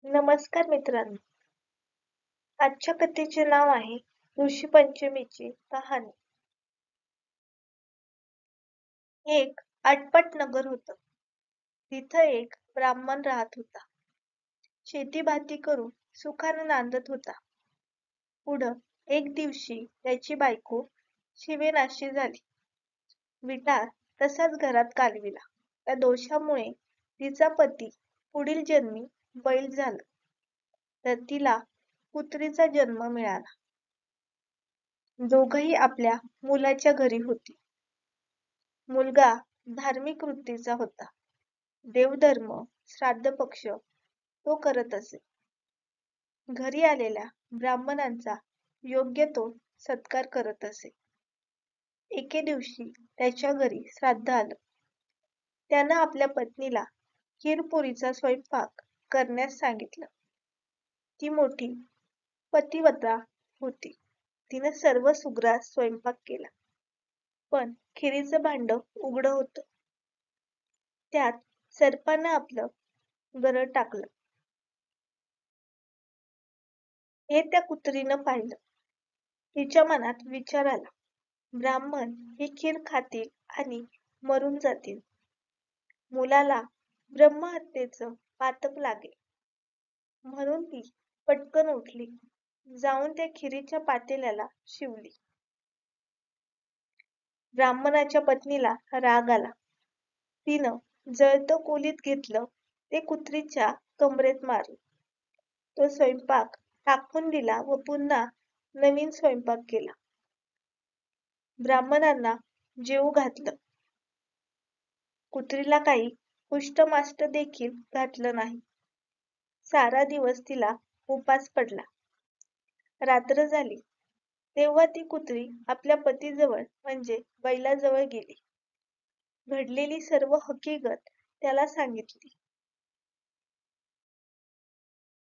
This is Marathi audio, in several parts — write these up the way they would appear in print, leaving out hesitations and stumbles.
नमस्कार मित्रांनो. आजच्या कथेचे नाव आहे ऋषी पंचमीची कहाणी. एक आटपट नगर होतं. तिथं एक ब्राह्मण राहत होता. शेती-भाती करून सुखानं नांदत होता. पुढं एक दिवशी त्याची बायको शिवेनाशी झाली. विटा तसाच घरात कालविला. त्या दोषामुळे तिचा पती पुढील जन्मी बैल झाला. तर तिला पुत्रीचा जन्म मिळाला. दोघंही आपल्या मुलाच्या घरी होती. मुलगा धार्मिक वृत्तीचा होता. देवधर्म, श्राद्धपक्ष तो करत असे. घरी आलेल्या ब्राह्मणांचा योग्य तो सत्कार करत असे. एके दिवशी त्याच्या घरी श्राद्ध आलं. त्यानं आपल्या पत्नीला खीरपुरीचा स्वयंपाक करण्यास सांगितलं. ती मोठी पतिव्रता होती. तिनं सर्व सुग्रास स्वयंपाक केला. पण खिरीचं भांड उघडं होतं. त्यात सर्पानं आपलं गरळ टाकलं. हे त्या कुत्रीनं पाहिलं. तिच्या मनात विचार आला, ब्राह्मण ही खीर खातील आणि मरून जातील. मुलाला ब्रह्महत्येचं पातक लागेल. म्हणून ती पटकन उठली. जाऊन त्या खिरीच्या पातेल्याला शिवली. ब्राह्मणाच्या पत्नीला राग आला. तिनं जळतं कोलीत घेतलं ते कुत्रीच्या कमरेत मारलं. तो स्वयंपाक टाकून दिला व पुन्हा नवीन स्वयंपाक केला. ब्राह्मणांना जेवू घातलं. कुत्रीला काही उष्टमाष्ट देखील घातलं नाही. सारा दिवस तिला उपास पडला. रात्र झाली तेव्हा ती कुत्री आपल्या पतीजवळ म्हणजे बैलाजवळ गेली. घडलेली सर्व हकीकत त्याला सांगितली.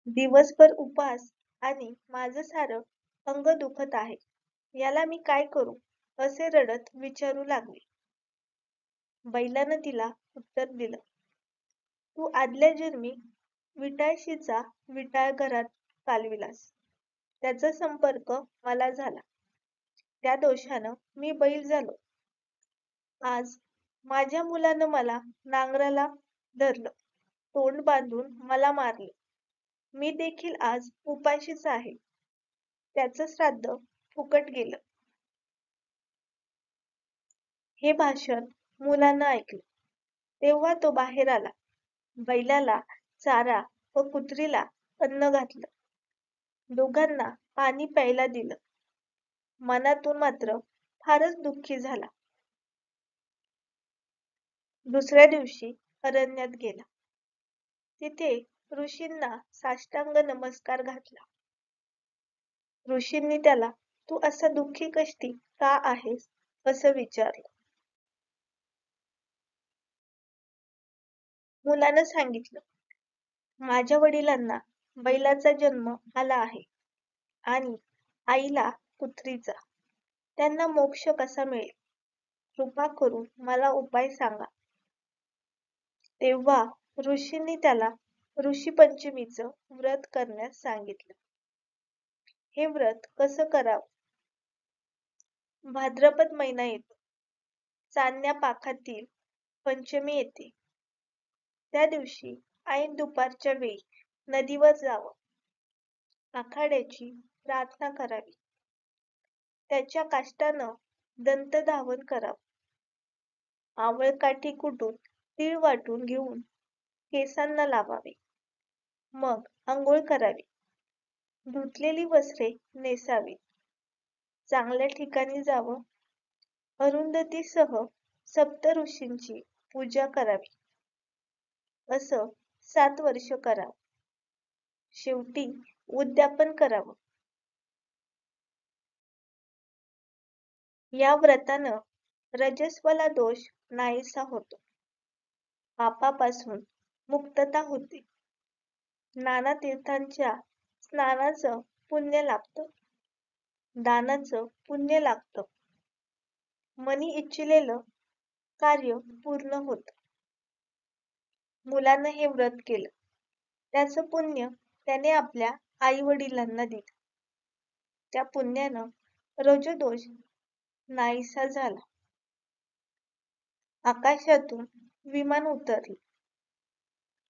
दिवसभर उपास आणि माझं सारं अंग दुखत आहे. याला मी काय करू असे रडत विचारू लागली. बैलानं तिला उत्तर दिलं, तू आदल्या जन्मी विटाळशीचा विटाळ घरात कालविलास. त्याचा संपर्क मला झाला. त्या दोषानं मी बैल झालो. आज माझ्या मुलानं मला नांगराला धरलं. तोंड बांधून मला मारले. मी देखील आज उपाशीच आहे. त्याचं श्राद्ध फुकट गेलं. हे भाषण मुलानं ऐकलं. तेव्हा तो बाहेर आला. बैलाला चारा व कुत्रीला अन्न घातलं. दोघांना पाणी प्यायला दिलं. मनातून मात्र फारच दुःखी झाला. दुसऱ्या दिवशी अरण्यात गेला. तिथे ऋषींना साष्टांग नमस्कार घातला. ऋषींनी त्याला तू असा दुःखी कष्टी का आहेस असं विचारलं. मुलानं सांगितलं, माझ्या वडिलांना बैलाचा जन्म आला आहे आणि आईला पुत्रीचा. त्यांना मोक्ष कसा मिळेल? कृपा करून मला उपाय सांगा. तेव्हा ऋषींनी त्याला ऋषी पंचमीचं व्रत करण्यास सांगितलं. हे व्रत कसं करावं? भाद्रपद महिना येतो. चांदण्या पाखातील पंचमी येते. त्या दिवशी ऐन दुपारच्या वेळी नदीवर जावं. आखाड्याची प्रार्थना करावी. त्याच्या काष्टानं दंतधावन करावं. आवळकाठी कुटून तीळ वाटून घेऊन केसांना लावावे. मग आंघोळ करावी. धुतलेली वस्त्रे नेसावी. चांगल्या ठिकाणी जावं. अरुंधतीसह सप्तऋषींची पूजा करावी. असं 7 वर्ष करावं. शेवटी उद्यापन करावं. या व्रतानं रजस्वला दोष नाहीसा होतो. पापापासून मुक्तता होते. नाना तीर्थांच्या स्नानाचं पुण्य लाभतं. दानाचं पुण्य लागतं. मनी इच्छिलेलं कार्य पूर्ण होतं. मुलानं हे व्रत केलं. त्याचं पुण्य त्याने आपल्या आई वडिलांना दिलं. त्या पुण्यानं रजोदोष नाहीसा झाला. आकाशातून विमान उतरले.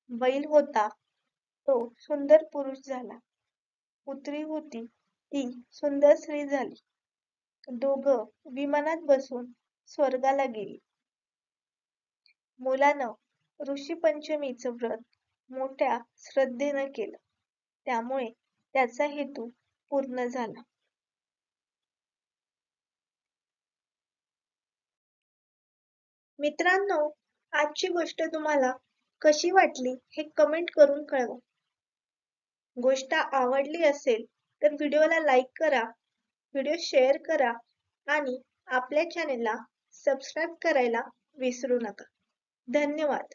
बैल होता तो सुंदर पुरुष झाला. पुत्री होती ती सुंदर स्त्री झाली. दोघं विमानात बसून स्वर्गाला गेली. मुलानं ऋषी पंचमीचं व्रत मोठ्या श्रद्धेनं केलं. त्यामुळे त्याचा हेतू पूर्ण झाला. मित्रांनो, आजची गोष्ट तुम्हाला कशी वाटली हे कमेंट करून कळवा. गोष्ट आवडली असेल तर व्हिडिओला लाईक करा, व्हिडिओ शेअर करा आणि आपल्या चॅनेलला सबस्क्राईब करायला विसरू नका. धन्यवाद.